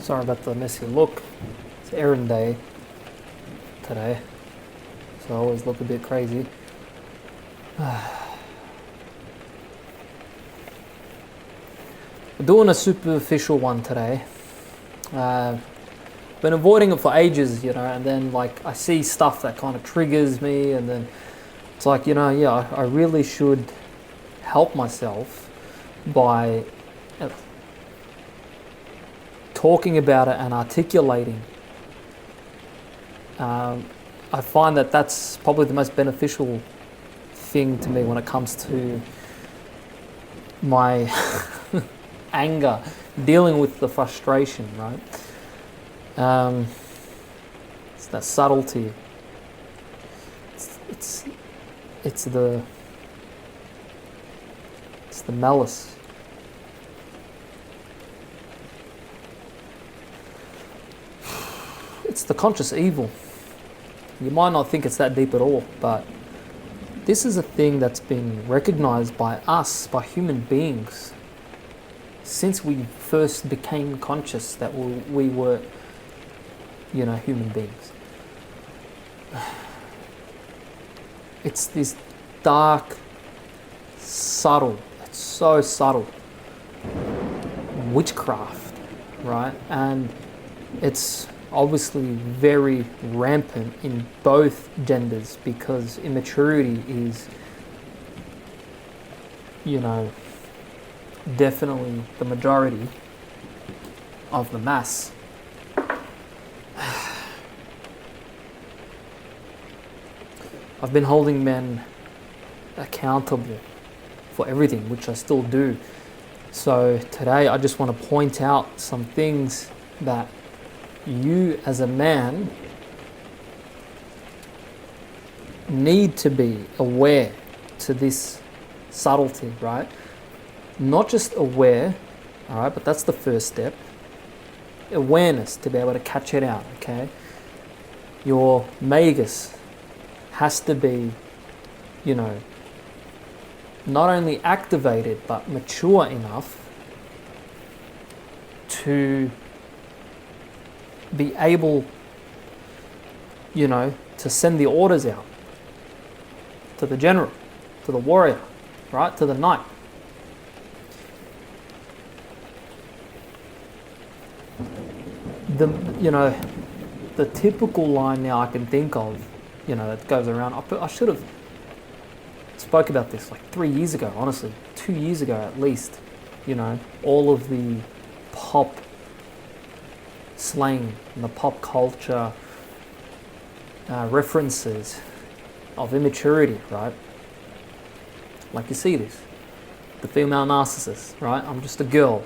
Sorry about the messy look. It's errand day today, so I always look a bit crazy. We're doing a superficial one today. Been avoiding it for ages, and then like I see stuff that kind of triggers me, and then it's like, I really should help myself by talking about it and articulating. I find that that's probably the most beneficial thing to me when it comes to my anger, dealing with the frustration, right? It's that subtlety. It's the malice. It's the conscious evil. You might not think it's that deep at all, but this is a thing that's been recognized by us, by human beings, since we first became conscious that we were, human beings. It's this dark, subtle, it's so subtle witchcraft, right? And it's obviously very rampant in both genders because immaturity is, definitely the majority of the mass. I've been holding men accountable for everything, which I still do. So today I just want to point out some things that you as a man need to be aware to this subtlety, right? Not just aware, all right, but that's the first step. Awareness, to be able to catch it out, okay? Your magus has to be, not only activated, but mature enough to be able, to send the orders out to the general, to the warrior, right, to the knight. The typical line now I can think of, that goes around. I should have spoke about this like 3 years ago, honestly, 2 years ago at least. All of the pop slang and the pop culture references of immaturity, right? Like you see this, the female narcissist, right? I'm just a girl,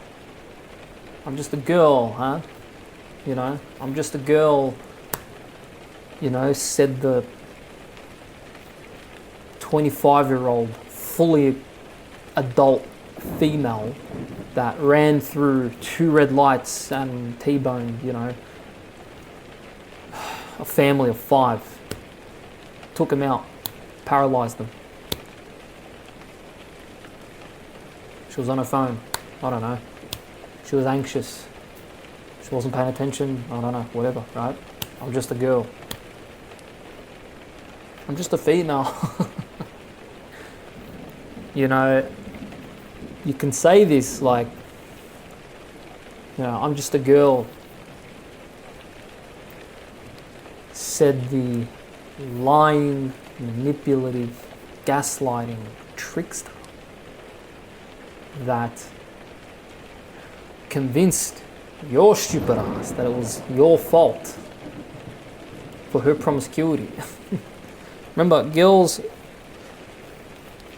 huh? I'm just a girl, said the 25-year-old fully adult female that ran through 2 red lights and T-boned, a family of 5. Took them out, paralyzed them. She was on her phone, I don't know. She was anxious. She wasn't paying attention, I don't know, whatever, right? I'm just a girl. I'm just a female. You can say this like, I'm just a girl, said the lying, manipulative, gaslighting trickster that convinced your stupid ass that it was your fault for her promiscuity. Remember, girls'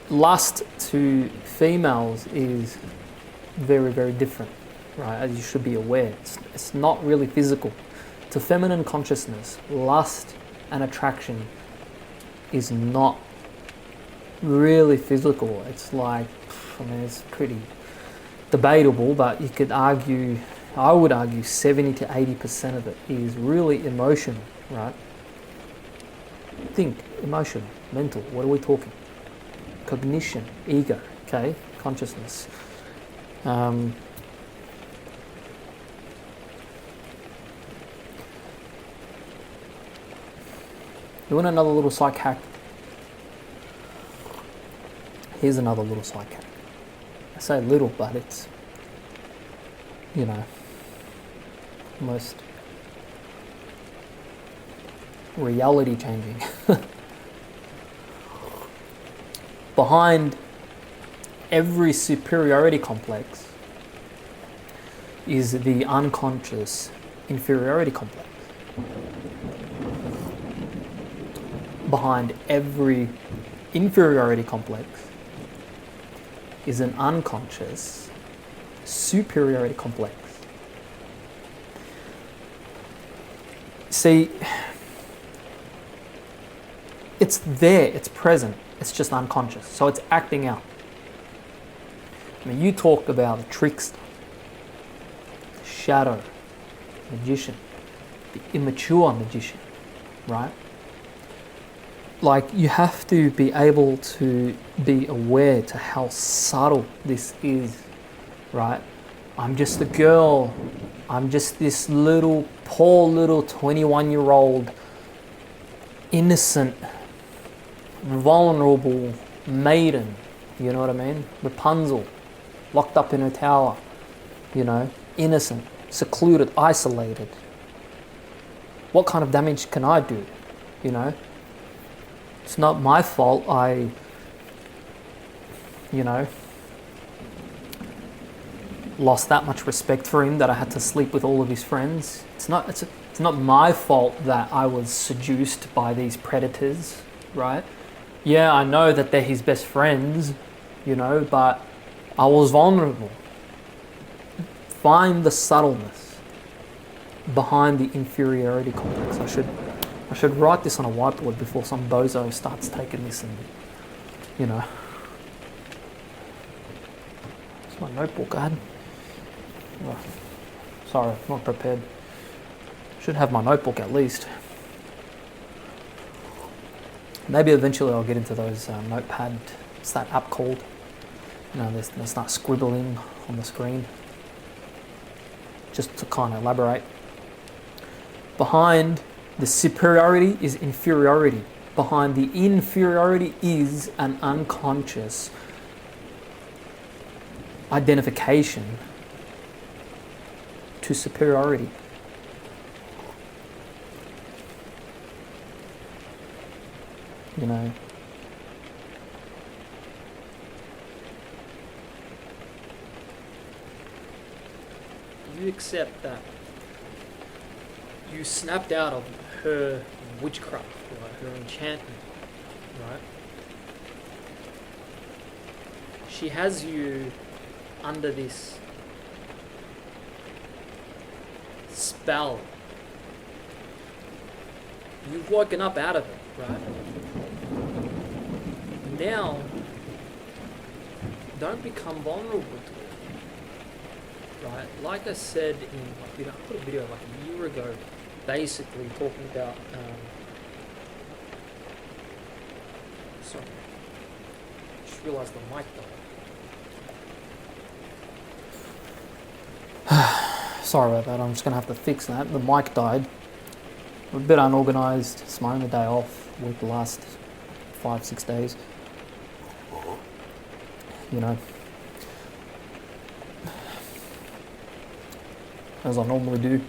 lust to females is very, very different, right? As you should be aware. It's not really physical. To feminine consciousness, lust and attraction is not really physical. It's like, it's pretty debatable, but you could argue, I would argue 70 to 80% of it is really emotional, right? Think, emotional, mental, what are we talking? Cognition, ego, okay, consciousness. You want another little psych hack? Here's another little psych hack. I say little, but it's, you know, almost reality changing. Behind every superiority complex is the unconscious inferiority complex. Behind every inferiority complex is an unconscious superiority complex. See, it's there, it's present, it's just unconscious, so it's acting out. I mean, you talked about the trickster, the shadow, magician, the immature magician, right? Like, you have to be able to be aware to how subtle this is, right? I'm just a girl. I'm just this little, poor little 21-year-old, innocent, vulnerable maiden, you know what I mean? Rapunzel, locked up in her tower, you know, innocent, secluded, isolated. What kind of damage can I do, you know? It's not my fault I, you know, lost that much respect for him that I had to sleep with all of his friends. It's not my fault that I was seduced by these predators, right? Yeah, I know that they're his best friends, you know, but I was vulnerable. Find the subtleness behind the inferiority complex. I should write this on a whiteboard before some bozo starts taking this and, you know. It's my notebook I had. Oh, sorry, not prepared. Should have my notebook at least. Maybe eventually I'll get into those notepad. What's that app called? You know, they start scribbling on the screen. Just to kind of elaborate. Behind the superiority is inferiority. Behind the inferiority is an unconscious identification to superiority. You know, you accept that you snapped out of her witchcraft, right? Her enchantment, right? She has you under this spell. You've woken up out of it, right? Now, don't become vulnerable to it, right? Like I said I put a video like a year ago, basically talking about, sorry, just realised the mic died. Sorry about that, I'm just going to have to fix that. The mic died. I'm a bit unorganised. It's my only day off. Worked the last 5-6 days. You know, as I normally do.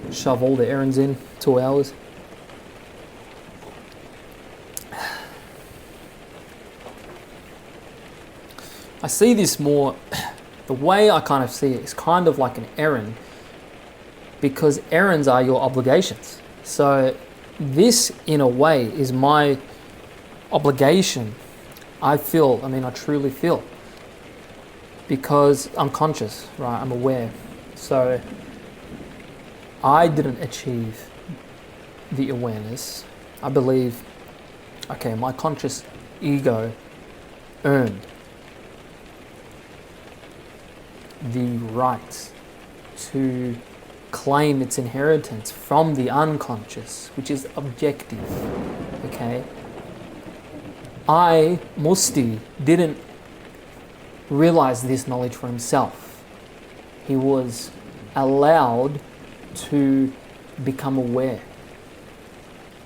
Shove all the errands in, 2 hours. I see this more, the way I kind of see it is kind of like an errand, because errands are your obligations. So this, in a way, is my obligation. I truly feel, because I'm conscious, right? I'm aware. So I didn't achieve the awareness. I believe, okay, my conscious ego earned the right to claim its inheritance from the unconscious, which is objective, okay? Musti, didn't realize this knowledge for himself. He was allowed to become aware.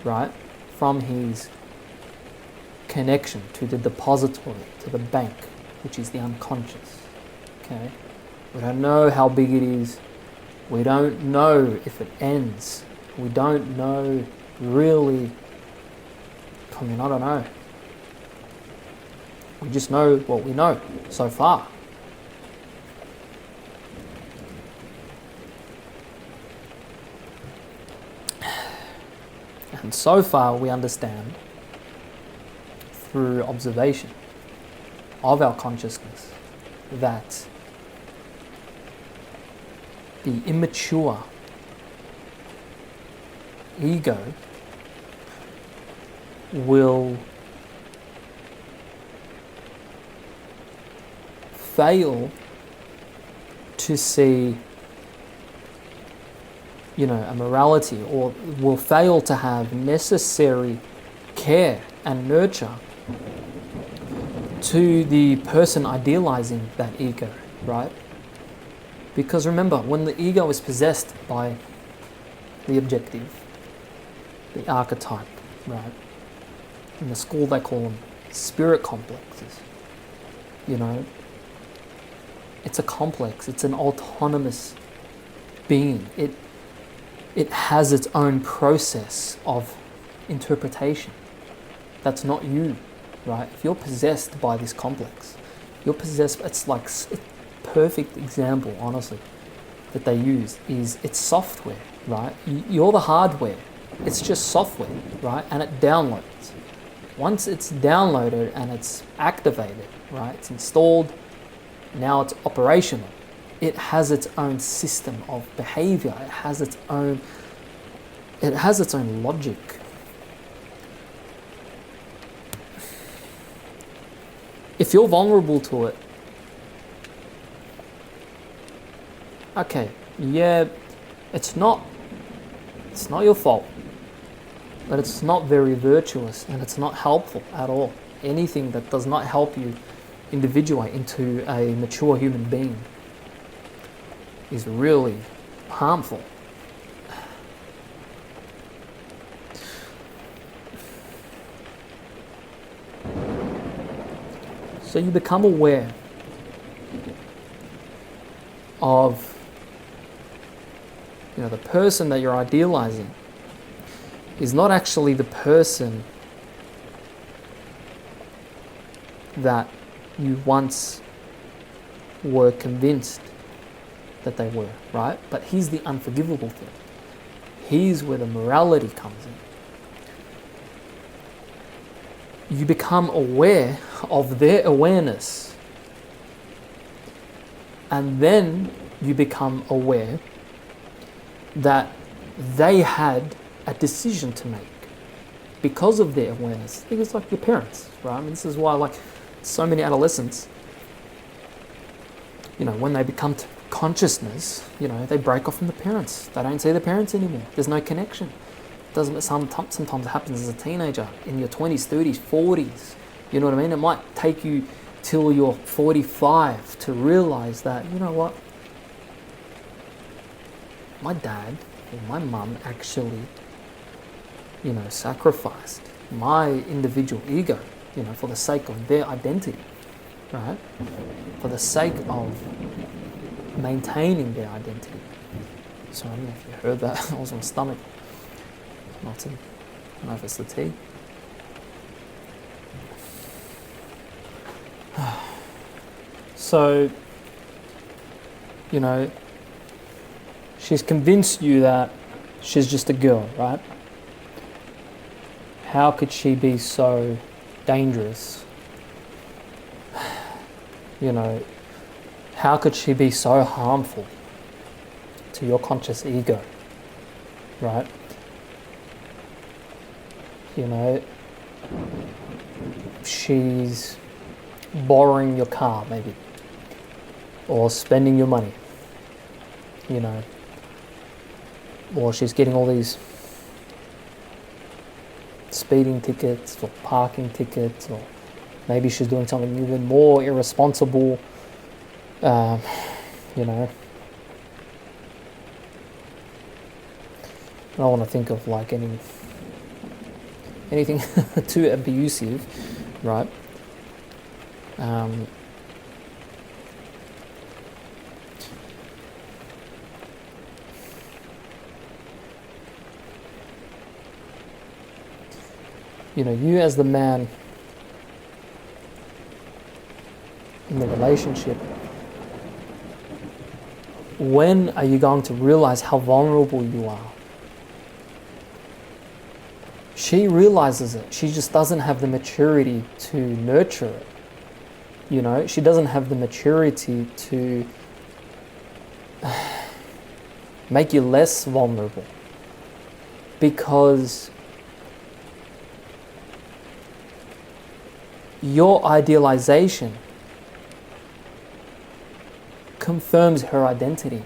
right, from his connection to the depository, to the bank, which is the unconscious. Okay? We don't know how big it is. We don't know if it ends. We don't know really. I mean, I don't know. We just know what we know so far. And so far we understand through observation of our consciousness that the immature ego will fail to see, a morality, or will fail to have necessary care and nurture to the person idealizing that ego, right? Because remember, when the ego is possessed by the objective, the archetype, right? In the school they call them spirit complexes. It's a complex, it's an autonomous being. It has its own process of interpretation. That's not you, right? If you're possessed by this complex, it's like a perfect example, honestly, that they use is it's software, right? You're the hardware. It's just software, right? And it downloads. Once it's downloaded and it's activated, right? It's installed, now it's operational. It has its own system of behavior. It has its own logic. If you're vulnerable to it, okay, yeah, it's not your fault, but it's not very virtuous and it's not helpful at all. Anything that does not help you individuate into a mature human being is really harmful. So you become aware of the person that you're idealizing is not actually the person that you once were convinced that they were, right? But he's the unforgivable thing. Here's where the morality comes in. You become aware of their awareness, and then you become aware that they had a decision to make because of their awareness. I think it's like your parents, right? I mean, this is why, so many adolescents, when they become consciousness, they break off from the parents. They don't see the parents anymore. There's no connection. Sometimes it happens as a teenager, in your 20s, 30s, 40s. You know what I mean? It might take you till you're 45 to realize that, you know what? My dad or my mum actually, sacrificed my individual ego, for the sake of their identity, right? For the sake of maintaining their identity. So I don't know if you heard that. I was on my stomach. I don't know if it's the tea. So, she's convinced you that she's just a girl, right? How could she be so dangerous? How could she be so harmful to your conscious ego, right? She's borrowing your car, maybe, or spending your money, or she's getting all these speeding tickets or parking tickets, or maybe she's doing something even more irresponsible, I don't want to think of any anything too abusive, right? You know, you as the man in the relationship, when are you going to realize how vulnerable you are? She realizes it. She just doesn't have the maturity to nurture it. You know, she doesn't have the maturity to make you less vulnerable, because your idealization confirms her identity.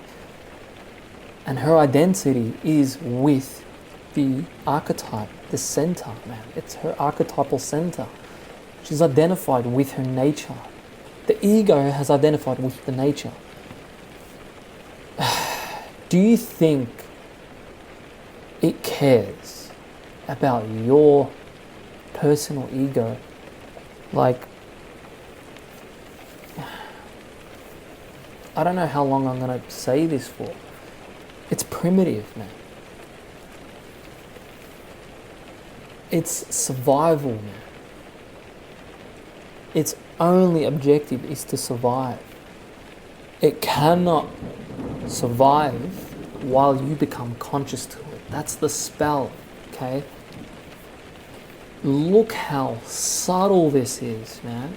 And her identity is with the archetype, the center, man. It's her archetypal center. She's identified with her nature. The ego has identified with the nature. Do you think it cares about your personal ego? Like, I don't know how long I'm going to say this for. It's primitive, man. It's survival, man. Its only objective is to survive. It cannot survive while you become conscious to it. That's the spell, okay? Look how subtle this is, man.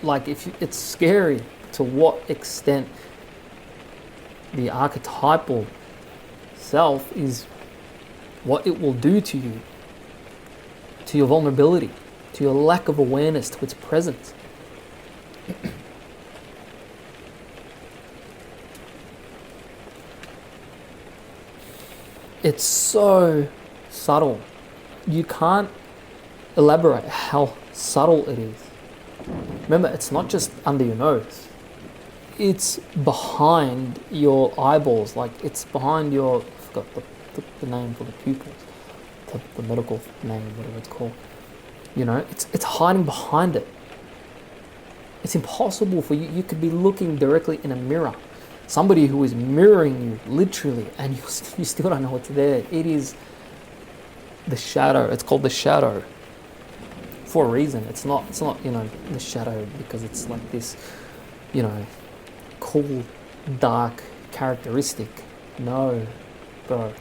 Like, it's scary to what extent the archetypal self is, what it will do to you, to your vulnerability, to your lack of awareness, to its presence. It's so subtle. You can't elaborate how subtle it is. Remember, it's not just under your nose. It's behind your eyeballs. Like, it's behind your, I forgot the name for the pupils, the medical name, whatever it's called. You know, it's hiding behind it. It's impossible for you. You could be looking directly in a mirror. Somebody who is mirroring you, literally, and you still don't know what's there. It is the shadow. It's called the shadow for a reason. It's not, you know, the shadow because it's like this, you know, cool, dark characteristic. No, bro.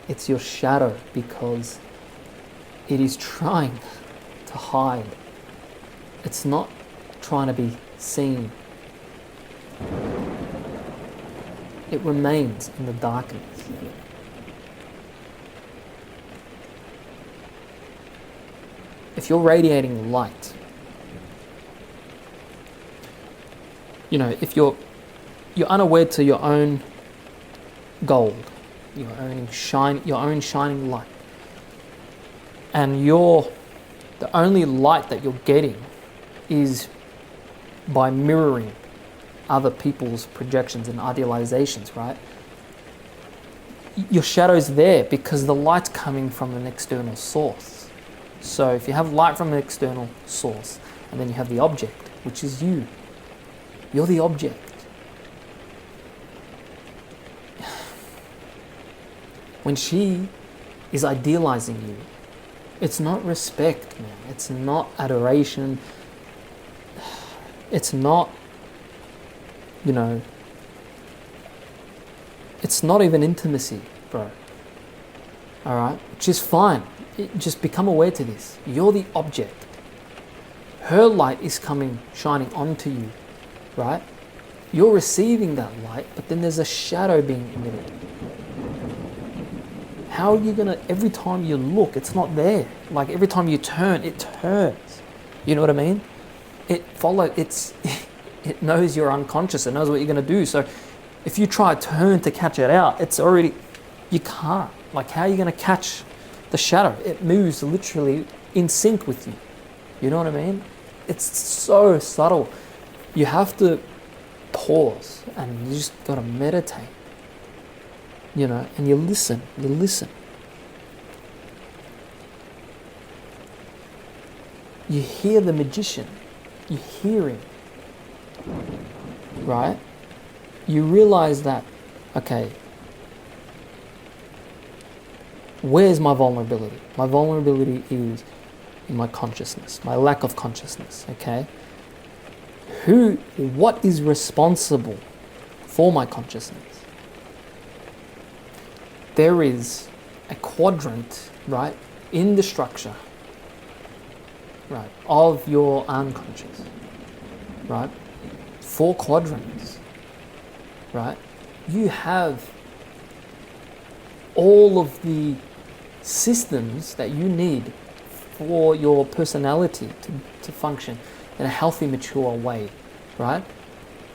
It's your shadow because it is trying to hide. It's not trying to be seen. It remains in the darkness. If you're radiating light, you know, if you're unaware to your own gold, your own shining light, and the only light that you're getting is by mirroring other people's projections and idealizations, right? Your shadow's there because the light's coming from an external source. So if you have light from an external source, and then you have the object, which is you, you're the object. When she is idealizing you, it's not respect, man. It's not adoration. It's not, you know, it's not even intimacy, bro. All right? Which is fine. Just become aware to this. You're the object. Her light is shining onto you, right? You're receiving that light, but then there's a shadow being emitted. How are you gonna, every time you look, it's not there. Like every time you turn, it turns. You know what I mean? It knows you're unconscious. It knows what you're gonna do. So if you try to turn to catch it out, you can't. Like, how are you gonna catch the shadow? It moves literally in sync with you. You know what I mean? It's so subtle. You have to pause and you just gotta meditate. You know, and you listen. you hear the magician, you hear him, right? You realize that, okay, where's my vulnerability? My vulnerability is in my consciousness, my lack of consciousness, okay? What is responsible for my consciousness? There is a quadrant, right, in the structure, right, of your unconscious, right? 4 quadrants, right? You have all of the systems that you need for your personality to function in a healthy, mature way, right?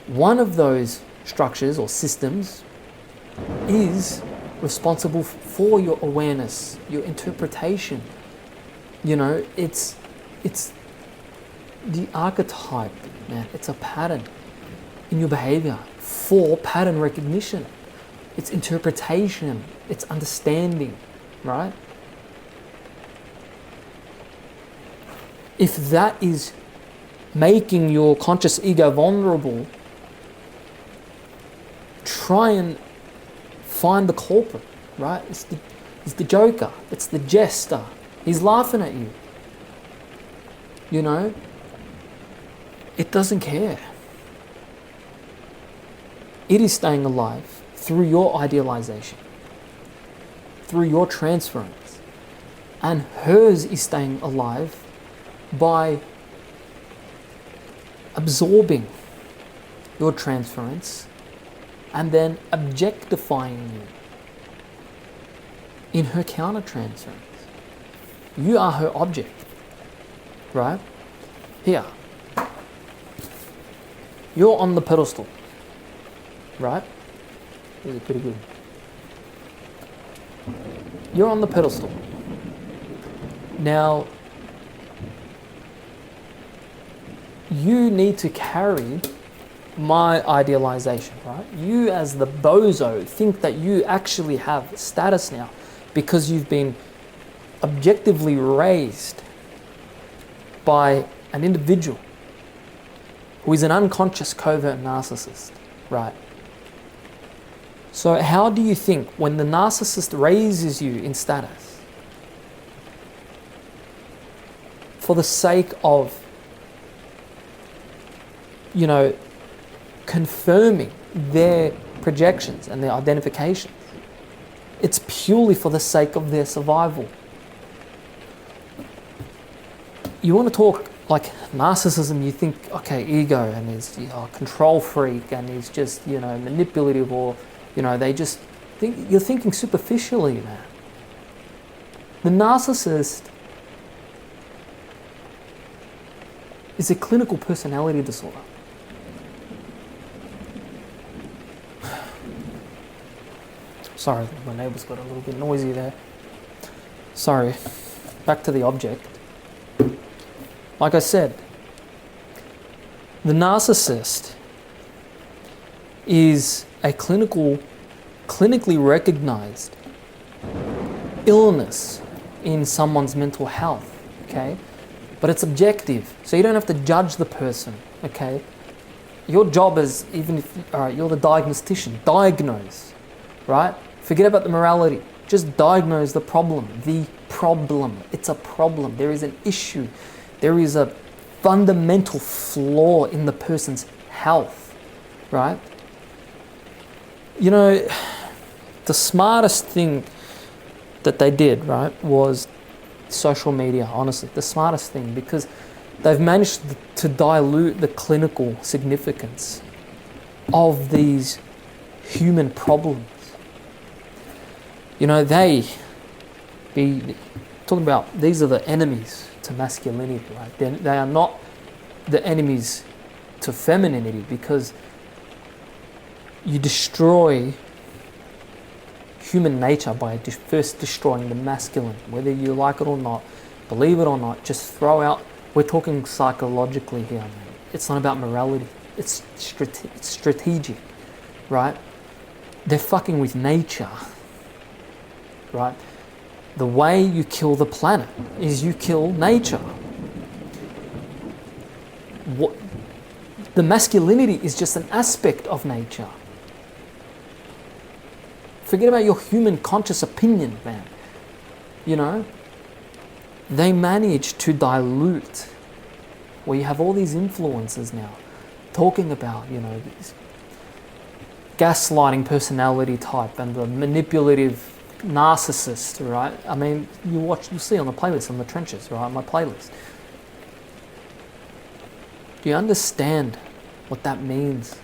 One of those structures or systems is responsible for your awareness, your interpretation. You know, it's the archetype, man. It's a pattern in your behavior for pattern recognition. It's interpretation, it's understanding, right? If that is making your conscious ego vulnerable, try and find the culprit, right? It's the joker, it's the jester. He's laughing at you. You know? It doesn't care. It is staying alive through your idealization, through your transference. And hers is staying alive by absorbing your transference and then objectifying you in her countertransference. You are her object, right? Here, you're on the pedestal, right? This is pretty good. You're on the pedestal. Now, you need to carry my idealization, right? You as the bozo think that you actually have status now because you've been objectively raised by an individual who is an unconscious covert narcissist, right? So how do you think when the narcissist raises you in status for the sake of, you know, confirming their projections and their identifications? It's purely for the sake of their survival. You want to talk like narcissism, you think, okay, ego, and he's a control freak, and he's just, you know, manipulative, or, you know, they just think, you're thinking superficially, man. The narcissist is a clinical personality disorder. Sorry, my neighbours got a little bit noisy there. Sorry, back to the object. Like I said, the narcissist is a clinically recognized illness in someone's mental health, okay? But it's objective, so you don't have to judge the person, okay? Your job is, even if, all right, you're the diagnostician, diagnose, right? Forget about the morality. Just diagnose the problem. The problem. It's a problem. There is an issue. There is a fundamental flaw in the person's health, right? You know, the smartest thing that they did, right, was social media, honestly. The smartest thing, because they've managed to dilute the clinical significance of these human problems. You know, they be talking about, these are the enemies to masculinity, right? They are not the enemies to femininity, because you destroy human nature by first destroying the masculine, whether you like it or not, believe it or not. Just throw out, we're talking psychologically here, man. It's not about morality, it's strategic, right? They're fucking with nature, right? The way you kill the planet is you kill nature. what the masculinity is just an aspect of nature. Forget about your human conscious opinion, man. You know, they manage to dilute, where you have all these influences now talking about, you know, these gaslighting personality type and the manipulative narcissist, right? I mean, you'll see on the playlist, on the trenches, right? My playlist. Do you understand what that means?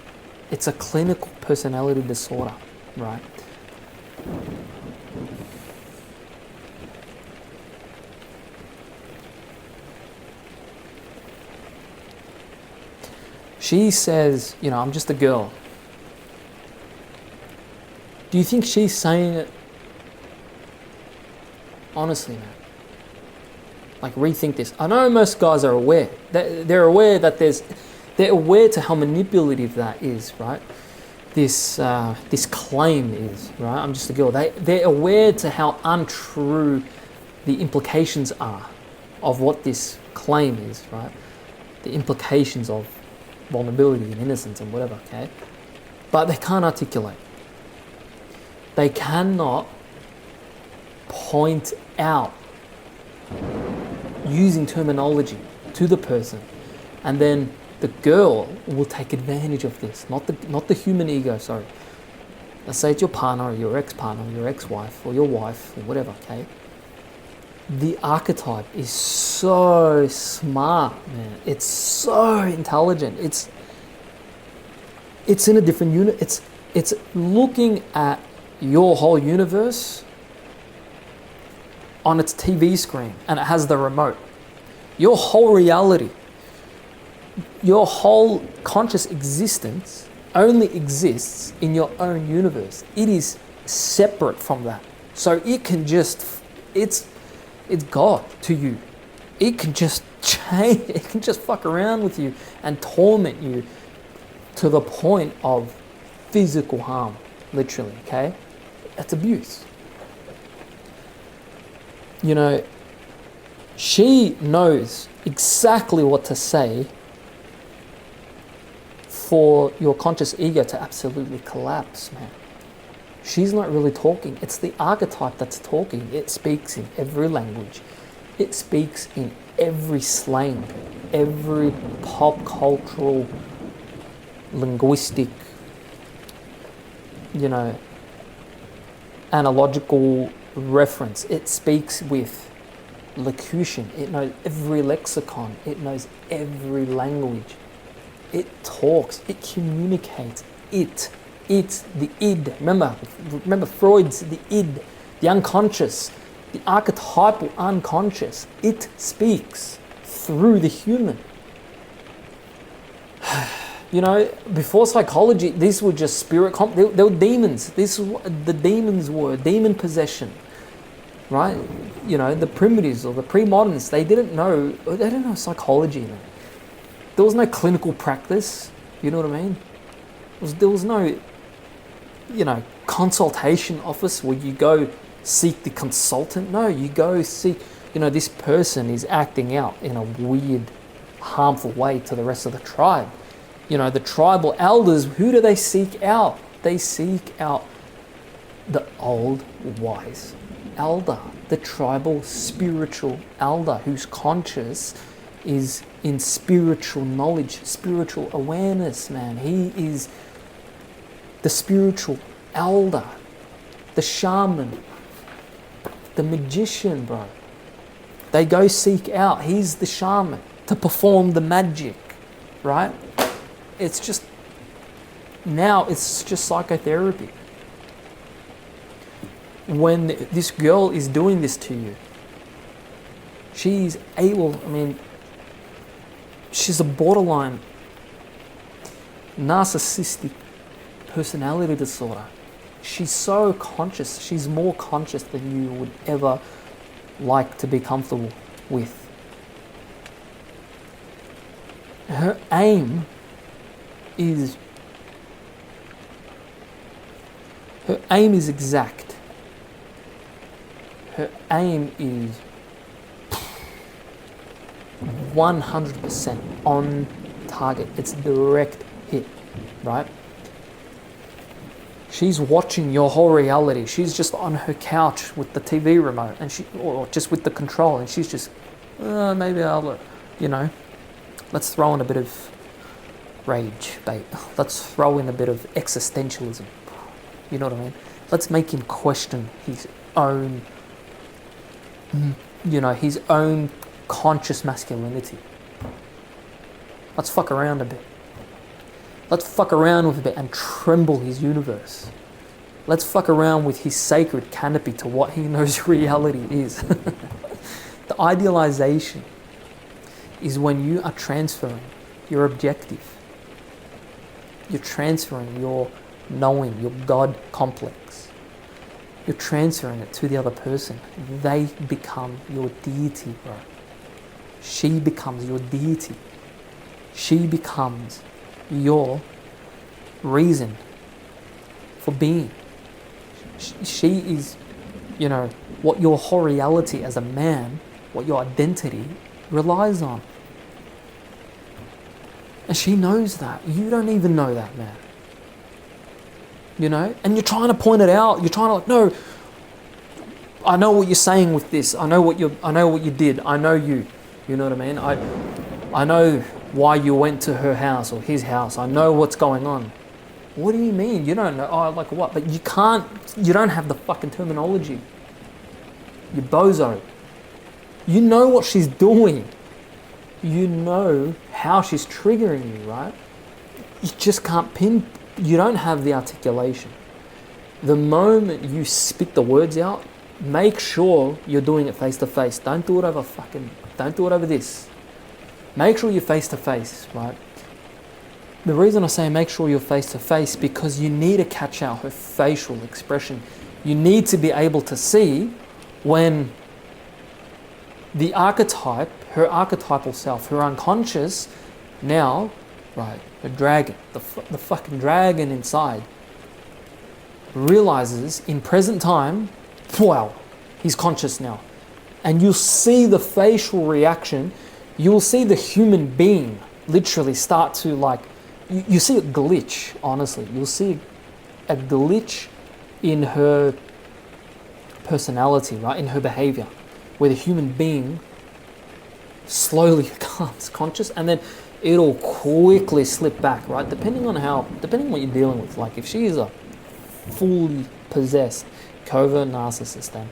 It's a clinical personality disorder, right? She says, you know, I'm just a girl. Do you think she's saying it honestly, man? Like, rethink this. I know most guys are aware. They're aware that they're aware to how manipulative that is, right? This claim is, right? I'm just a girl. They're aware to how untrue the implications are of what this claim is, right? The implications of vulnerability and innocence and whatever, okay? But they can't articulate. They cannot point out using terminology to the person, and then the girl will take advantage of this, not the human ego, sorry. Let's say it's your partner or your ex-partner, your ex-wife or your wife or whatever, okay? The archetype is so smart, man. It's so intelligent. It's in a different unit. It's looking at your whole universe on its TV screen, and it has the remote. Your whole reality, your whole conscious existence only exists in your own universe. It is separate from that. So it can just, it's God to you. It can just change, it can just fuck around with you and torment you to the point of physical harm, literally, okay? That's abuse. You know, she knows exactly what to say for your conscious ego to absolutely collapse, man. She's not really talking. It's the archetype that's talking. It speaks in every language. It speaks in every slang, every pop cultural, linguistic, you know, analogical reference. It speaks with locution. It knows every lexicon. It knows every language. It talks. It communicates. The id. Remember Freud's the id, the unconscious, the archetypal unconscious. It speaks through the human. You know, before psychology, these were just spirit. They were demons. The demons were demon possession, right? You know, the primitives or the pre-modernists. They didn't know psychology, man. There was no clinical practice. You know what I mean? There was no, you know, consultation office where you go seek the consultant. No, you go seek, you know, this person is acting out in a weird, harmful way to the rest of the tribe. You know, the tribal elders, who do they seek out? They seek out the old wise elder, the tribal spiritual elder whose conscious is in spiritual knowledge, spiritual awareness, man. He is the spiritual elder, the shaman, the magician, bro. They go seek out, he's the shaman to perform the magic, right? It's just psychotherapy. When this girl is doing this to you, she's able, I mean, she's a borderline narcissistic personality disorder. She's so conscious. She's more conscious than you would ever like to be comfortable with. Her aim is exact. Her aim is 100% on target. It's direct hit, right? She's watching your whole reality. She's just on her couch with the TV remote, and or just with the control, and she's just, maybe I'll, let's throw in a bit of rage bait. Let's throw in a bit of existentialism. You know what I mean? Let's make him question his own, his own conscious masculinity. Let's fuck around a bit. Let's fuck around with a bit and tremble his universe. Let's fuck around with his sacred canopy to what he knows reality is. The idealization is when you are transferring your objective. You're transferring your knowing, your God complex. You're transferring it to the other person. They become your deity, bro. She becomes your deity. She becomes your reason for being. She is, what your whole reality as a man, what your identity relies on. And she knows that. You don't even know that, man. And you're trying to point it out. You're trying to no, I know what you're saying with this. I know what you did. I know you. You know what I mean? I know why you went to her house or his house. I know what's going on. What do you mean? You don't know. Oh, like what? But you don't have the fucking terminology. You bozo. You know what she's doing. You know how she's triggering you, right? You just can't you don't have the articulation. The moment you spit the words out, make sure you're doing it face to face. Don't do it over this. Make sure you're face to face, right? The reason I say make sure you're face to face, because you need to catch out her facial expression. You need to be able to see when the archetype, her archetypal self, her unconscious, now, right, the dragon, the fucking dragon inside, realizes in present time, wow, he's conscious now. And you'll see the facial reaction. You'll see the human being literally start to you see a glitch, honestly. You'll see a glitch in her personality, right? In her behavior, where the human being slowly becomes conscious, and then it'll quickly slip back, right? Depending on what you're dealing with. Like if she is a fully possessed covert narcissist, then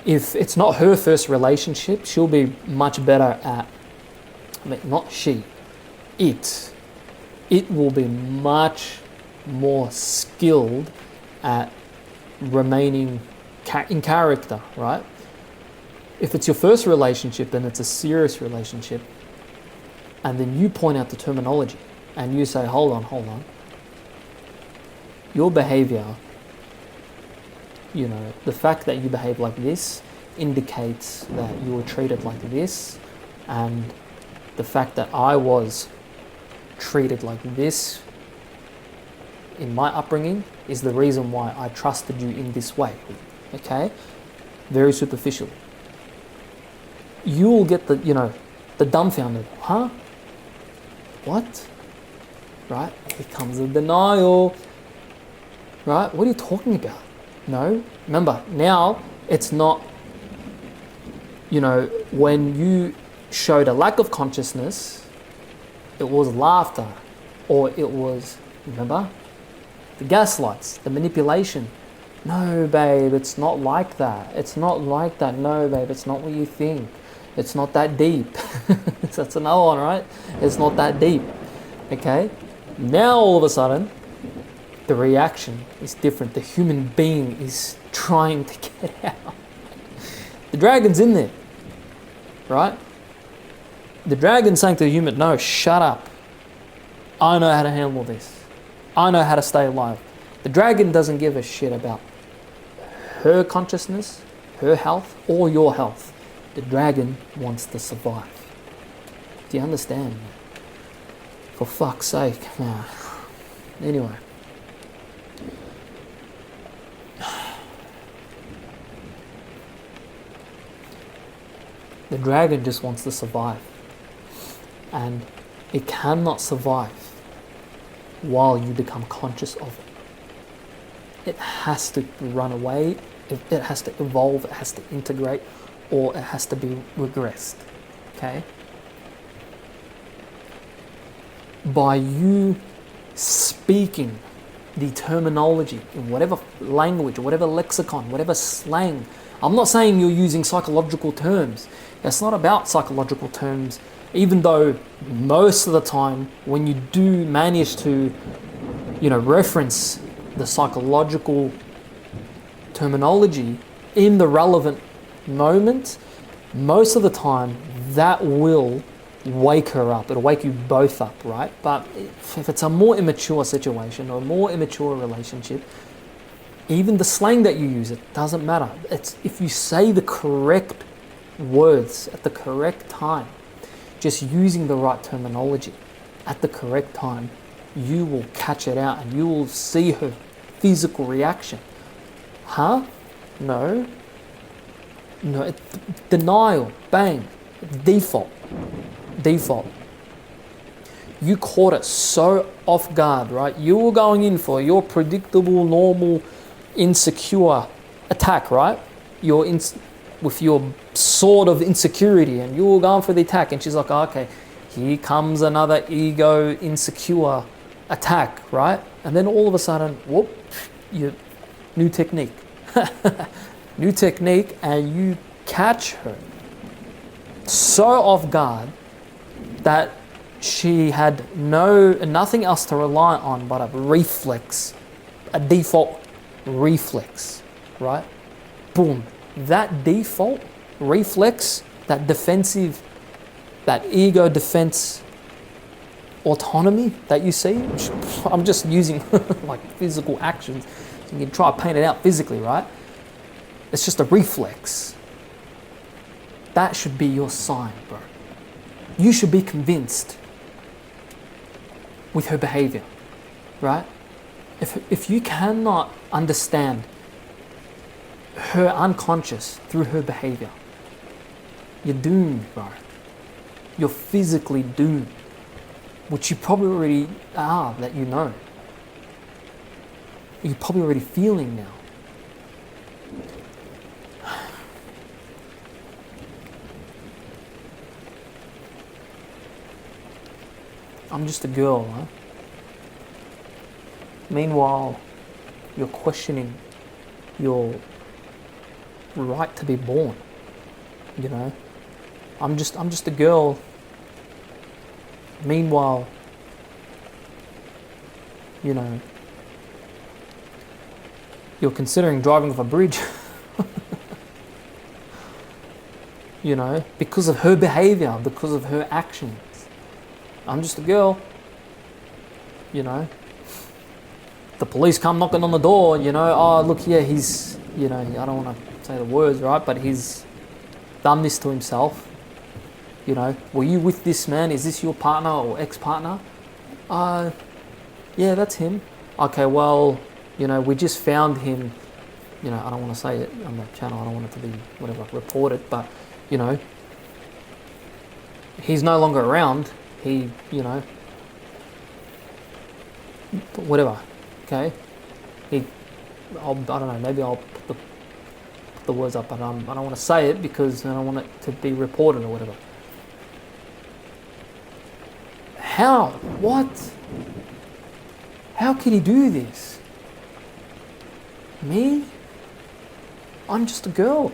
if it's not her first relationship, she'll be much better at, it will be much more skilled at remaining in character, right? If it's your first relationship, then it's a serious relationship, and then you point out the terminology and you say, hold on, your behavior, the fact that you behave like this indicates that you were treated like this, and the fact that I was treated like this in my upbringing is the reason why I trusted you in this way, okay? Very superficially. You'll get the dumbfounded, huh? What? Right? Here comes the denial, right? What are you talking about? No, remember, now it's not, when you showed a lack of consciousness, it was laughter, or it was, remember, the gaslights, the manipulation. No, babe, it's not like that. It's not like that. No, babe, it's not what you think. It's not that deep. That's another one, right? It's not that deep. Okay? Now all of a sudden, the reaction is different. The human being is trying to get out. The dragon's in there, right? The dragon's saying to the human, no, shut up. I know how to handle this. I know how to stay alive. The dragon doesn't give a shit about her consciousness, her health, or your health. The dragon wants to survive. Do you understand? For fuck's sake. Nah. Anyway. The dragon just wants to survive. and it cannot survive while you become conscious of it. It has to run away, it has to evolve, it has to integrate, or it has to be regressed. Okay? By you speaking the terminology in whatever language, or whatever lexicon, whatever slang. I'm not saying you're using psychological terms. It's not about psychological terms, even though most of the time when you do manage to, reference the psychological terminology in the relevant moment, most of the time that will wake her up. It'll wake you both up, right? But if it's a more immature situation or a more immature relationship, even the slang that you use, it doesn't matter. It's if you say the correct words at the correct time, just using the right terminology at the correct time, you will catch it out and you will see her physical reaction. Huh? No. Denial. Bang. Default. You caught it so off guard, right? You were going in for your predictable, normal, insecure attack, right? With your sword of insecurity, and you were going for the attack, and she's like, oh, okay, here comes another ego insecure attack, right? And then all of a sudden, whoop, new technique. New technique, and you catch her so off guard that she had nothing else to rely on but a reflex, a default reflex, right? Boom. That default reflex, that defensive, that ego defense autonomy that you see, I'm just using like physical actions. So you can try to paint it out physically, right? It's just a reflex. That should be your sign, bro. You should be convinced with her behavior, right? If you cannot understand her unconscious through her behavior, you're doomed, bro. You're physically doomed, which you probably already are, that you know. You're probably already feeling now. I'm just a girl, huh? Meanwhile, you're questioning your right to be born. I'm just a girl. Meanwhile, you're considering driving off a bridge. Because of her behavior, because of her actions. I'm just a girl. The police come knocking on the door, oh, look here, he's, I don't want to say the words, right, but he's done this to himself. Were you with this man? Is this your partner or ex-partner? Yeah, that's him. Okay, well, we just found him, I don't want to say it on the channel, I don't want it to be, reported, but, he's no longer around. He, whatever, okay? I don't know, maybe I'll put the words up, but I don't want to say it because I don't want it to be reported or whatever. How? What? How could he do this? Me? I'm just a girl.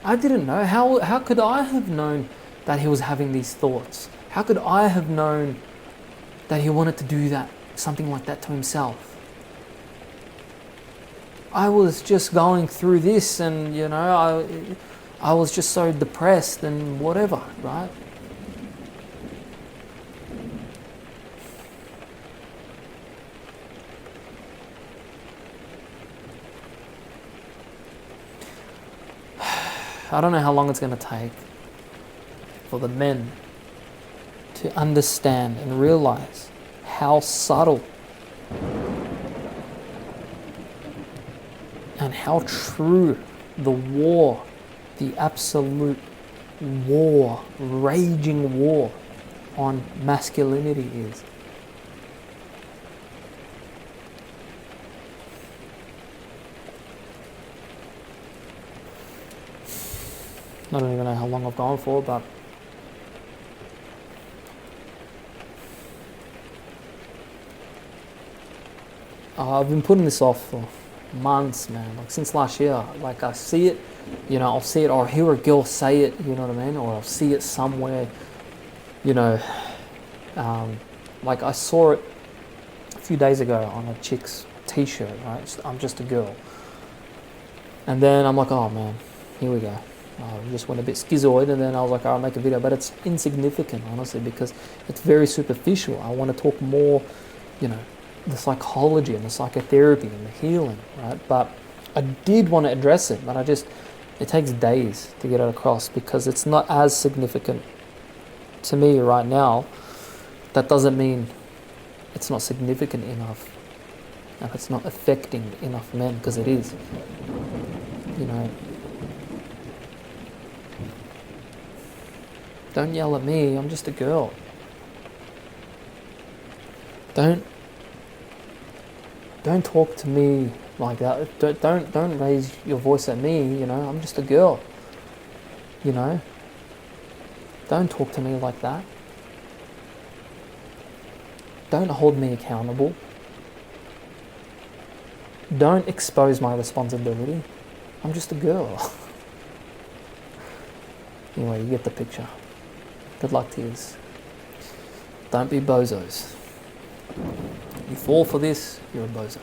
I didn't know. How could I have known that he was having these thoughts? How could I have known that he wanted to do that, something like that to himself? I was just going through this and, I was just so depressed and whatever, right? I don't know how long it's going to take for the men to understand and realize how subtle and how true the war, the absolute war, raging war on masculinity is. I don't even know how long I've gone for, but I've been putting this off for months, man. Like since last year. Like I see it, I'll see it, or I'll hear a girl say it, you know what I mean? Or I'll see it somewhere, you know. Like I saw it a few days ago on a chick's t-shirt, right? I'm just a girl. And then I'm like, oh man, here we go. I just went a bit schizoid, and then I was like, I'll make a video. But it's insignificant, honestly, because it's very superficial. I want to talk more, the psychology and the psychotherapy and the healing, right? But I did want to address it, but it takes days to get it across because it's not as significant to me right now. That doesn't mean it's not significant enough and it's not affecting enough men, because it is, Don't yell at me, I'm just a girl. Don't talk to me like that. Don't raise your voice at me, I'm just a girl. Don't talk to me like that. Don't hold me accountable. Don't expose my responsibility. I'm just a girl. Anyway, you get the picture. Good luck to you. Don't be bozos. You fall for this, you're a bozo.